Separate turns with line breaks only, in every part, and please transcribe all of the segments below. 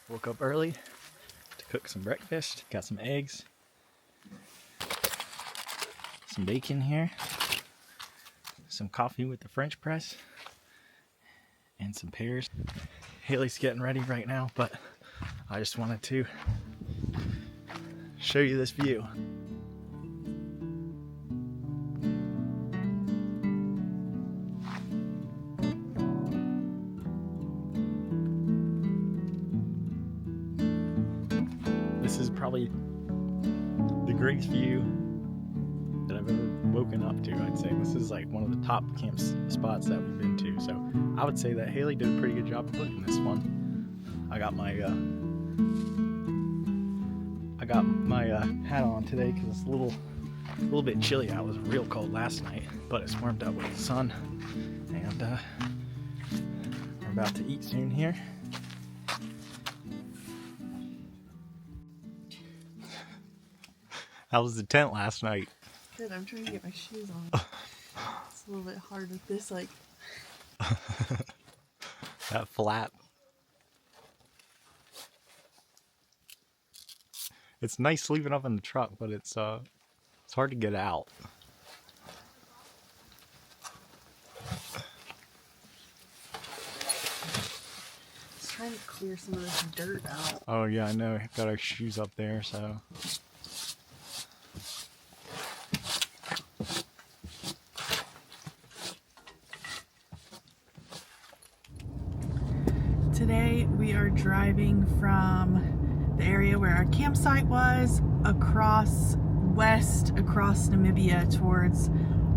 Woke up early to cook some breakfast. Got some eggs, some bacon here, some coffee with the French press, and some pears. Haley's getting ready right now, but I just wanted to show you this view. This is probably the greatest view that I've ever woken up to. I'd say this is like one of the top camp spots that we've been to. So I would say that Haley did a pretty good job of booking this one. I got my hat on today because it's a little bit chilly out. It was real cold last night, but it's warmed up with the sun, and we're about to eat soon here. How was the tent last night?
Good, I'm trying to get my shoes on. It's a little bit hard with this, like...
that flap. It's nice sleeping up in the truck, but it's hard to get out.
Just trying to clear some of this dirt out.
Oh yeah, I know. Got our shoes up there, so...
Today we are driving from the area where our campsite was across Namibia towards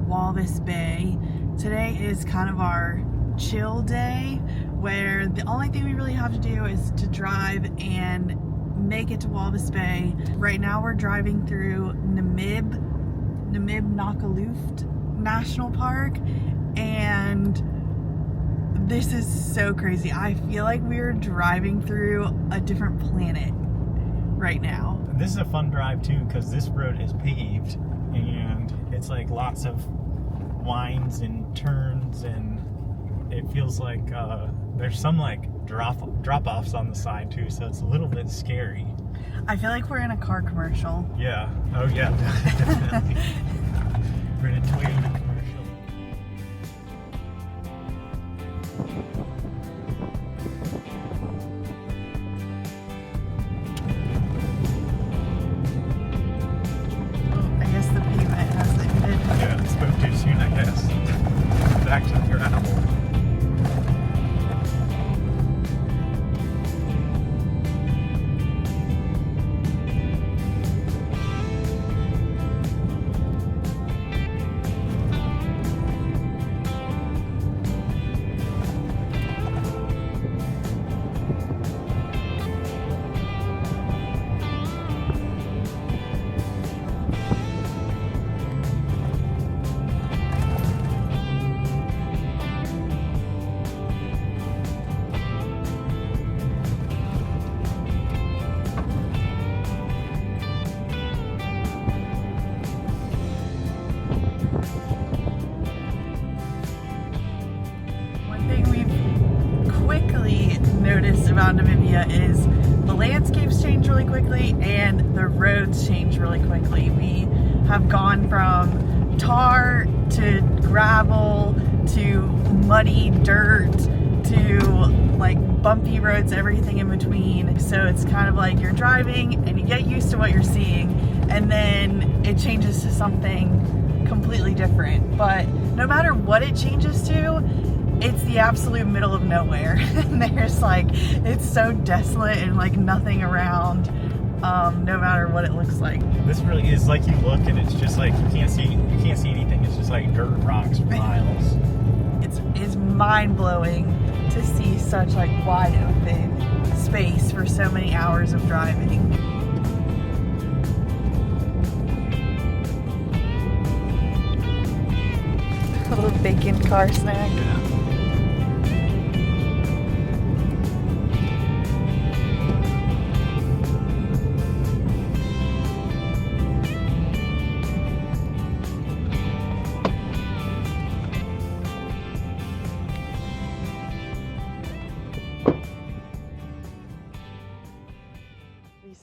Walvis Bay. Today is kind of our chill day where the only thing we really have to do is to drive and make it to Walvis Bay. Right now we're driving through Namib-Naukluft National Park, and this is so crazy. I feel like we're driving through a different planet right now.
This is a fun drive too because this road is paved and it's like lots of winds and turns, and it feels like there's some like drop-offs on the side too, so it's a little bit scary.
I feel like we're in a car commercial.
Yeah. Oh yeah, definitely. We're in a Toyota commercial. Back to the gravel. Noticed about Namibia is the landscapes change really quickly and the roads change really quickly. We have gone from tar to gravel to muddy dirt to like bumpy roads, everything in between. So it's kind of like you're driving and you get used to what you're seeing, and then it changes to something completely different. But no matter what it changes to, it's the absolute middle of nowhere. And there's like, it's so desolate and like nothing around, no matter what it looks like. This really is like, you look and it's just like you can't see anything. It's just like dirt and rocks for miles.
It's mind-blowing to see such like wide open space for so many hours of driving. A little bacon car snack.
Yeah.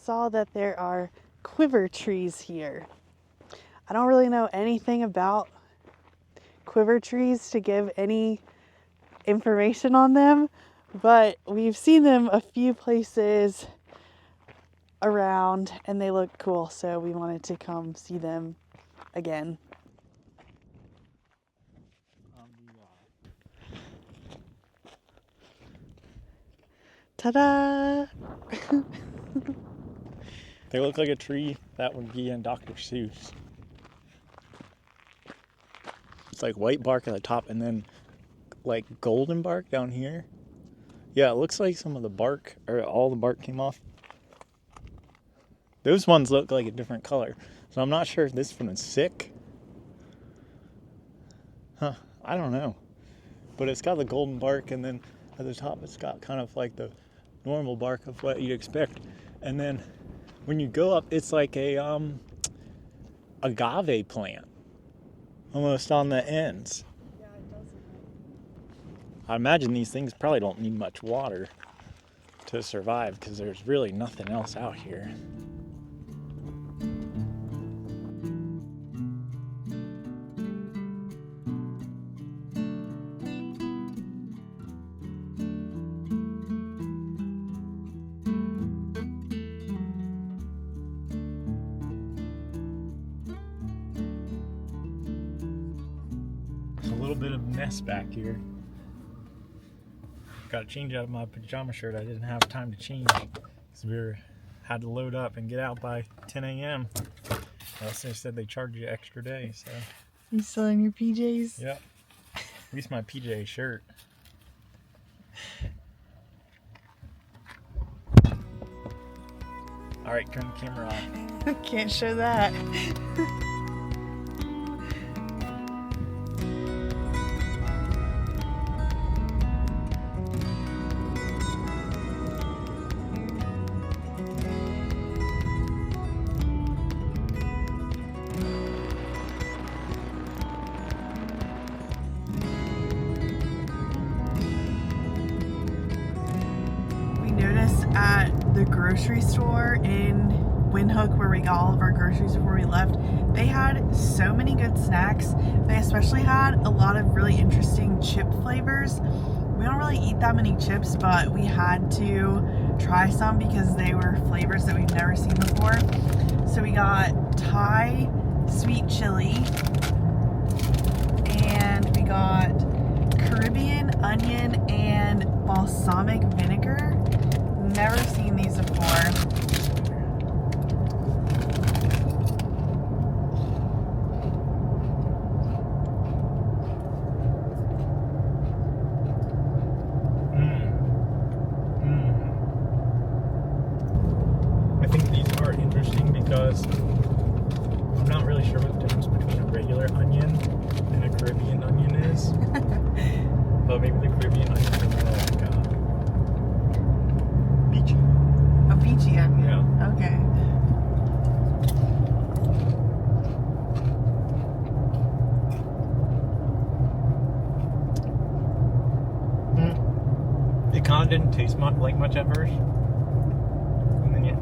saw that there are quiver trees here. I don't really know anything about quiver trees to give any information on them, but we've seen them a few places around and they look cool, so we wanted to come see them again. Ta-da!
They look like a tree that would be in Dr. Seuss. It's like white bark at the top and then like golden bark down here. Yeah, it looks like some of the bark, or all the bark came off. Those ones look like a different color. So I'm not sure if this one is sick. Huh, I don't know. But it's got the golden bark, and then at the top it's got kind of like the normal bark of what you'd expect. And then when you go up, it's like a agave plant. Almost on the ends.
Yeah, it doesn't.
I imagine these things probably don't need much water to survive because there's really nothing else out here. There's a little bit of mess back here. Got to change out of my pajama shirt. I didn't have time to change because had to load up and get out by 10 a.m. Else they said they charge you extra day. So
You still in your PJs?
yep, at least my PJ shirt. All right, turn the camera on.
Can't show that. At the grocery store in Windhoek, where we got all of our groceries before we left, they had so many good snacks. They especially had a lot of really interesting chip flavors. We don't really eat that many chips, but we had to try some because they were flavors that we've never seen before. So we got Thai sweet chili, and we got Caribbean onion and balsamic vinegar. Never seen these before.
I think these are interesting because I'm not really sure what the difference between a regular onion and a Caribbean onion is. But maybe the Caribbean onion is more like beachy.
A beachy onion?
Yeah.
Okay.
It kind of didn't taste like much at first.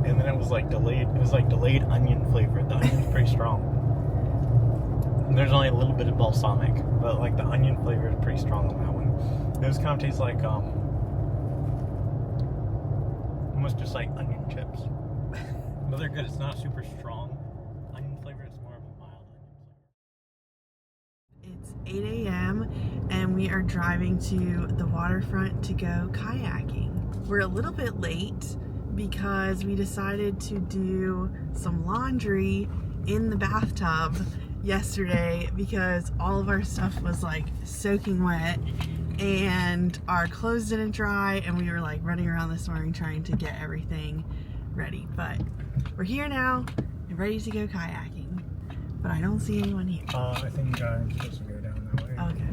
And then it was like delayed. It was like delayed onion flavor. The onion's pretty strong. And there's only a little bit of balsamic, but like the onion flavor is pretty strong on that one. It was kind of tastes like almost just like onion chips. But they're good. It's not super strong onion flavor. It's more of a mild onion flavor.
It's 8 a.m. and we are driving to the waterfront to go kayaking. We're a little bit late because we decided to do some laundry in the bathtub yesterday because all of our stuff was like soaking wet and our clothes didn't dry, and we were like running around this morning trying to get everything ready. But we're here now and ready to go kayaking, but I don't see anyone here.
I think I'm supposed to go down that way.
Okay.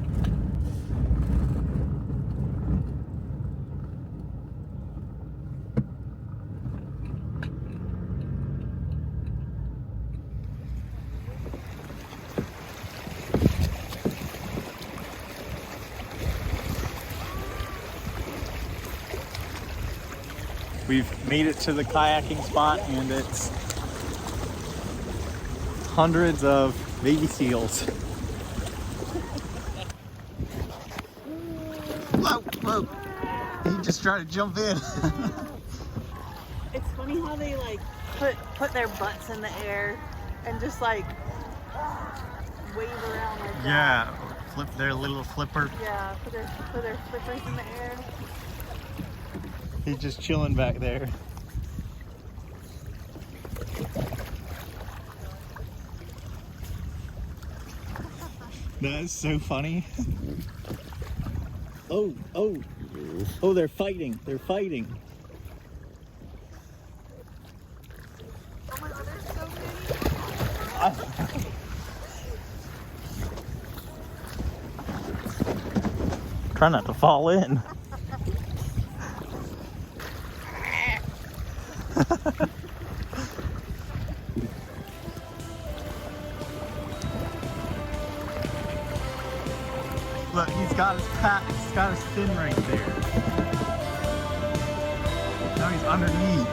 We've made it to the kayaking spot, and it's hundreds of baby seals. Whoa, whoa. He just tried to jump in.
It's funny how they like put their butts in the air and just like wave around like that.
Yeah, flip their little flipper.
Yeah, put their flippers in the air.
He's just chilling back there. That is so funny. Oh, they're fighting. They're fighting.
Oh my god, there's so many.
Try not to fall in. Look, he's got his fin right there. Now he's underneath.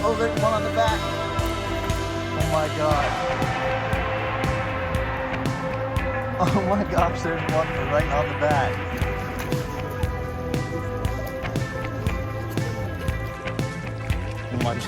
Oh, there's one on the back. Oh my god. Oh my gosh, there's one right on the back. Oh my gosh.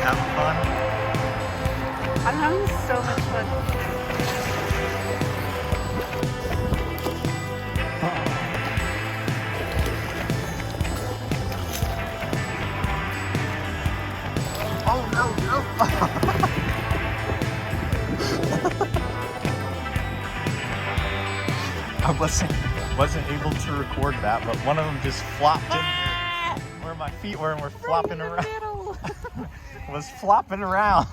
Having fun?
I'm having so much fun.
Oh no, no! I wasn't able to record that, but one of them just flopped in where my feet were and were flopping around. Was flopping around,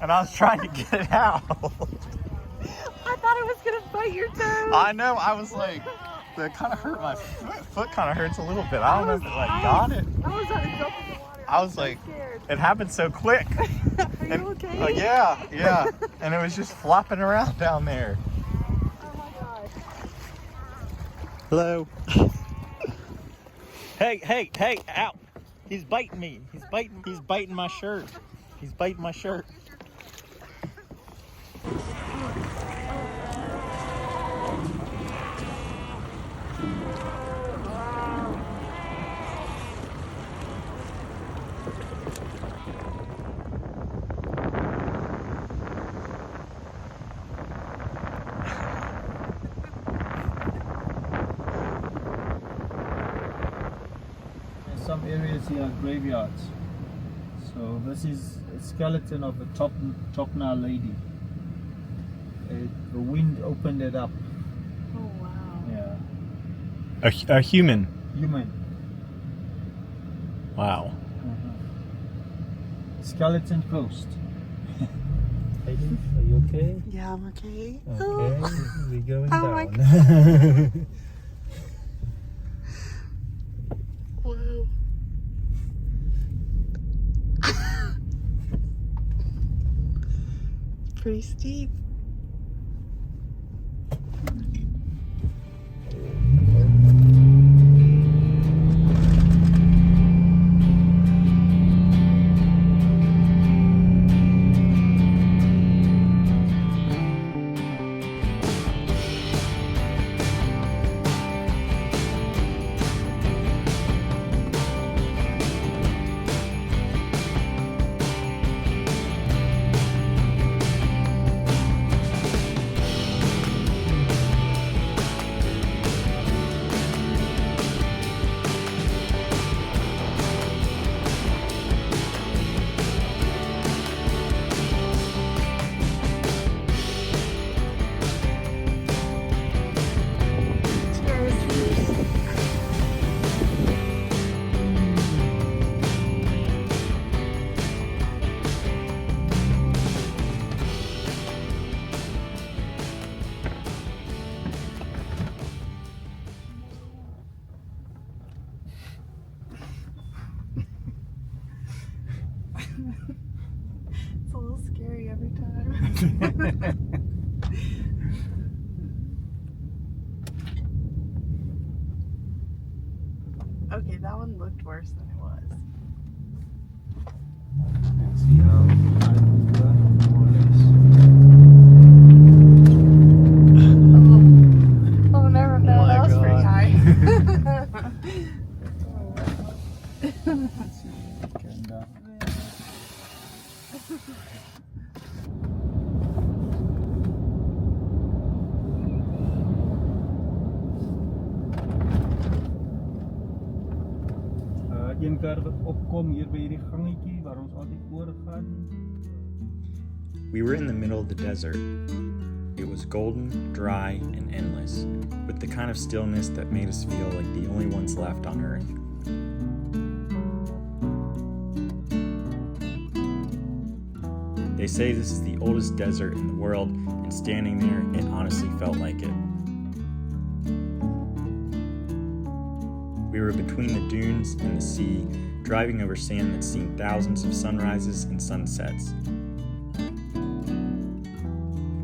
and I was trying to get it out.
I thought it was gonna bite your toe.
I know. I was like, that kind of hurt my foot. Kind of hurts a little bit. I don't know if it like got it.
I was about to jump in the water.
I was like, it happened so quick.
Are you okay?
Yeah, and it was just flopping around down there.
Oh my gosh.
Hello. Hey, ow. He's biting me. He's biting my shirt. He's biting my shirt.
Some areas here are graveyards. So this is a skeleton of a Tokna lady. The wind opened it up.
Oh wow.
Yeah.
A human.
Human.
Wow.
Skeleton coast. Heidi, are you okay?
Yeah, I'm okay.
Okay, we're going
Oh my
down.
Whoa. Pretty steep. Okay, that one looked worse than it was.
Let's see how high we were, more or less.
Oh, never know.
Oh my
That was pretty
God.
high.
Let's see if we can down there. Een keer opkom hier by hierdie gangetjie waar ons altyd oor gaan.
We were in the middle of the desert. It was golden, dry, and endless, with the kind of stillness that made us feel like the only ones left on Earth. They say this is the oldest desert in the world, and standing there, it honestly felt like it. We were between the dunes and the sea, driving over sand that's seen thousands of sunrises and sunsets.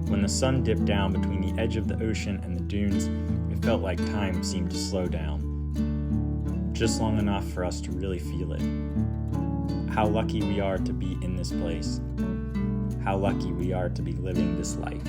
When the sun dipped down between the edge of the ocean and the dunes, it felt like time seemed to slow down. Just long enough for us to really feel it. How lucky we are to be in this place. How lucky we are to be living this life.